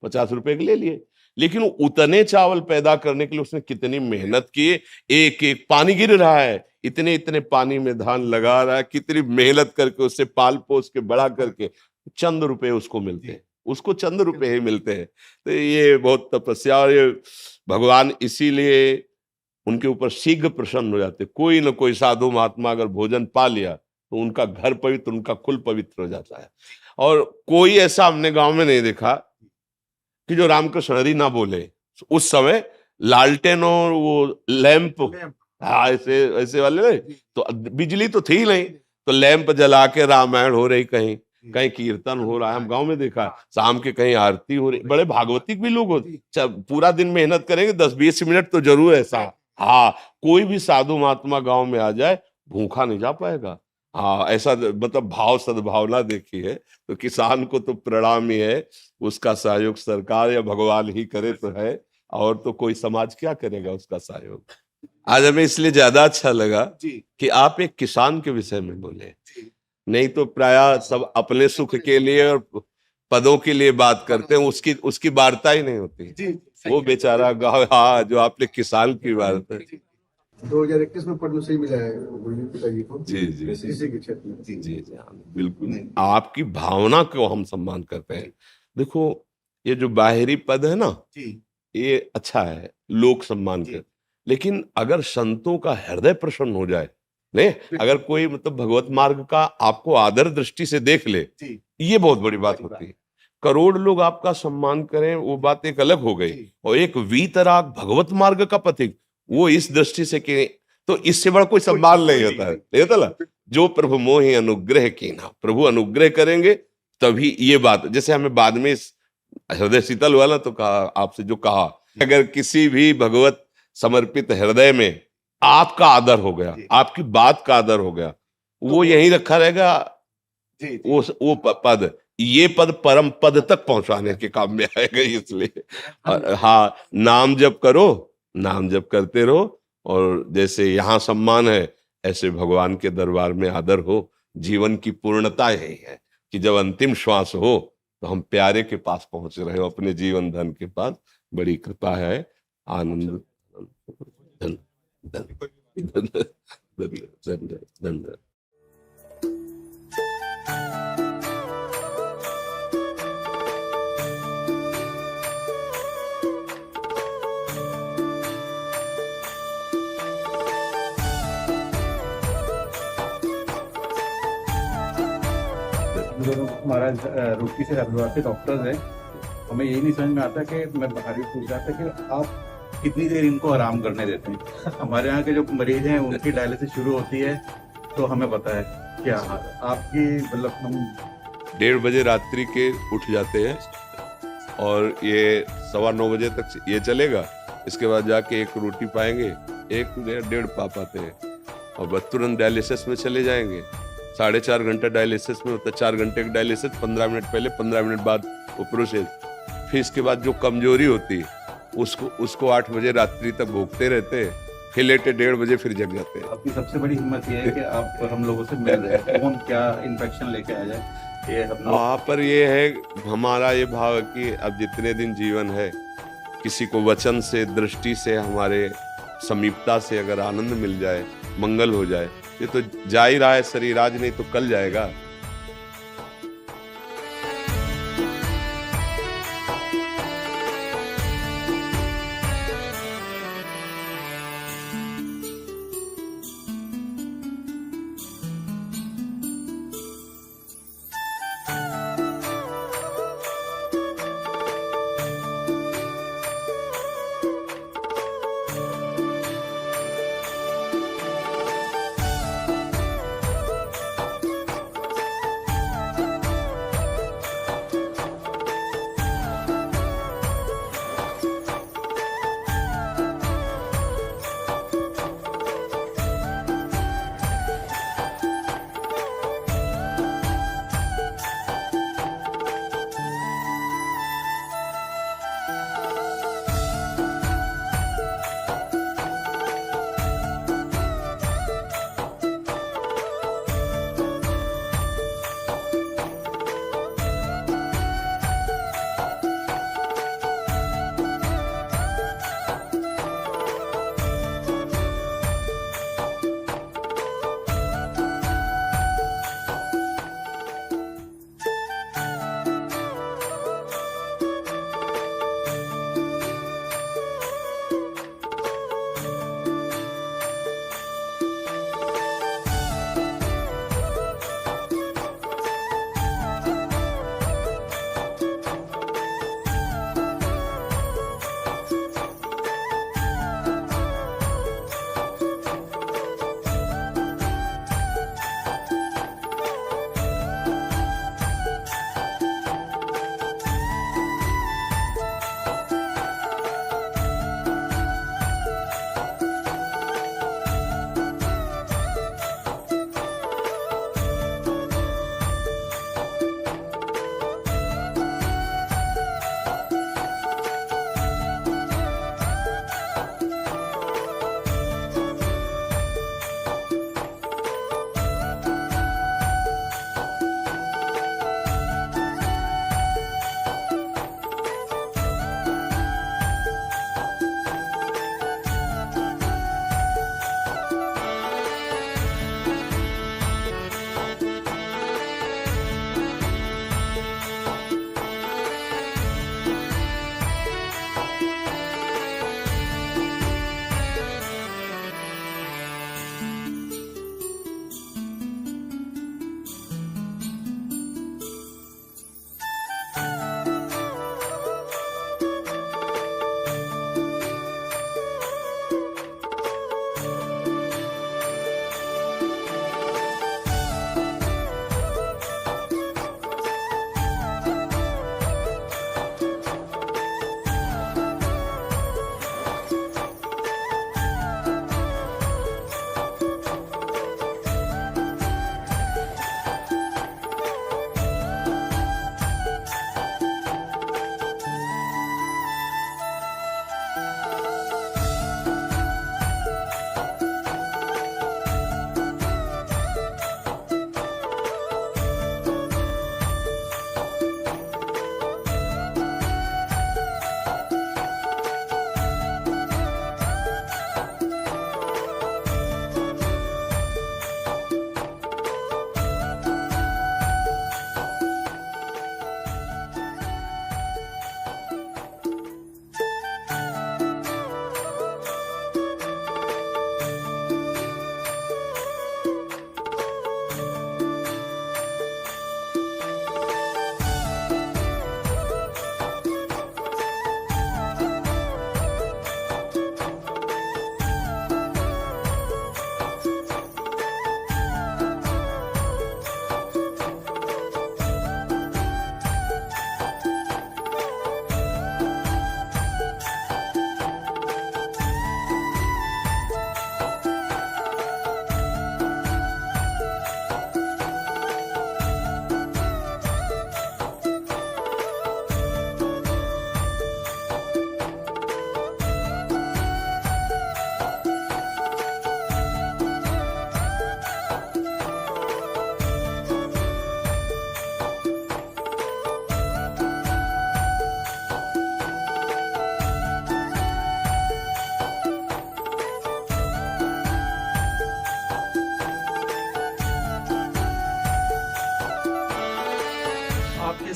50 रुपए के ले लिए, लेकिन उतने चावल पैदा करने के लिए उसने कितनी मेहनत की। एक एक पानी गिर रहा है, इतने इतने पानी में धान लगा रहा है, कितनी मेहनत करके उससे पाल पोस के बड़ा करके चंद रुपए उसको मिलते हैं, उसको चंद रुपए ही मिलते हैं। तो ये बहुत तपस्या, और ये भगवान इसीलिए उनके ऊपर शीघ्र प्रसन्न हो जाते। कोई ना कोई साधु महात्मा अगर भोजन पा लिया तो उनका घर पवित्र, उनका कुल पवित्र हो जाता है। और कोई ऐसा हमने गांव में नहीं देखा कि जो रामकृष्ण हरि ना बोले। उस समय लालटेन और वो लैंप, हाँ ऐसे ऐसे वाले नहीं, तो बिजली तो थी नहीं, तो लैंप जला के रामायण हो रही, कहीं कहीं कीर्तन हो रहा है, हम गांव में देखा, शाम के कहीं आरती हो रही। बड़े भागवतिक भी लोग होते, पूरा दिन मेहनत करेंगे, 10-20 मिनट तो जरूर ऐसा। हाँ, कोई भी साधु महात्मा गांव में आ जाए भूखा नहीं जा पाएगा। हाँ, ऐसा मतलब भाव सद्भावना देखी है। तो किसान को तो प्रणाम ही है, उसका सहयोग सरकार या भगवान ही करे तो है, और तो कोई समाज क्या करेगा उसका सहयोग। आज हमें इसलिए ज्यादा अच्छा लगा कि आप एक किसान के विषय में बोले, नहीं तो प्राय सब अपने सुख के लिए और पदों के लिए बात करते हैं, उसकी वार्ता ही नहीं होती। वो बेचारा गाँव, हाँ, जो आपने किसान की बात है। 2021 में पद्मश्री मिला है गुरमीत पिताजी को, जी जी इसी के क्षेत्र में। जी जी, हाँ, बिल्कुल। आपकी भावना को हम सम्मान करते हैं। देखो, ये जो बाहरी पद है ना, ये अच्छा है, लोक सम्मान कर, लेकिन अगर संतों का हृदय प्रसन्न हो जाए, नहीं, अगर कोई मतलब भगवत मार्ग का आपको आदर दृष्टि से देख ले, ये बहुत बड़ी बात होती है। करोड़ लोग आपका सम्मान करें, वो बात एक अलग हो गई, और एक वीतराग भगवत मार्ग का पथिक, वो इस दृष्टि से कि तो इससे बड़ा कोई सम्मान नहीं होता है। नहीं होता ना, जो प्रभु मोहि अनुग्रह कीना, प्रभु अनुग्रह करेंगे तभी ये बात। जैसे हमें बाद में हृदय शीतल वाला तो कहा, आपसे जो कहा, अगर किसी भी भगवत समर्पित हृदय में आपका आदर हो गया, आपकी बात का आदर हो गया, वो यहीं रखा रहेगा। वो पद, ये पद परम पद तक पहुंचाने के काम में आएगा। इसलिए हाँ, नाम जप करो, नाम जप करते रहो, और जैसे यहाँ सम्मान है ऐसे भगवान के दरबार में आदर हो। जीवन की पूर्णता यही है कि जब अंतिम श्वास हो तो हम प्यारे के पास पहुंच रहे हो, अपने जीवन धन के पास। बड़ी कृपा है, आनंद। धन धन धन धन धन धन। जो महाराज रुड़की से हरिद्वार के डॉक्टर्स हैं, हमें यही नहीं समझ में आता कि मैं बाहरी पूछ रहा था कि आप कितनी देर इनको आराम करने देते हैं। हमारे यहाँ के जो मरीज हैं उनकी डायलिसिस शुरू होती है तो हमें पता है क्या आपकी, मतलब हम 1:30 बजे रात्रि के उठ जाते हैं, और ये 9:15 बजे तक ये चलेगा। इसके बाद जाके एक रोटी पाएंगे, 1-1.5 पा पाते हैं, और बस तुरंत डायलिसिस में चले जाएंगे। 4.5 घंटा डायलिसिस में होता है, 4 घंटे का डायलिसिस, 15 मिनट पहले, 15 मिनट बाद वो प्रोसेस। फिर इसके बाद जो कमजोरी होती है उसको 8 बजे रात्रि तक भोगते रहते हैं, फिर लेटे 1:30 बजे फिर जग जाते हैं। आपकी सबसे बड़ी हिम्मत ये है कि आप हम लोगों से मिल रहे हैं, कौन क्या इन्फेक्शन लेके आ जाए, ये हम लोग। वहाँ पर ये है हमारा ये भाव है कि अब जितने दिन जीवन है, किसी को वचन से, दृष्टि से, हमारे समीपता से अगर आनंद मिल जाए, मंगल हो जाए, ये तो जा ही रहा है शरीर आज, नहीं तो कल जाएगा।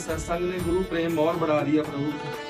सत्संग ने गुरु प्रेम और बढ़ा दिया प्रभु।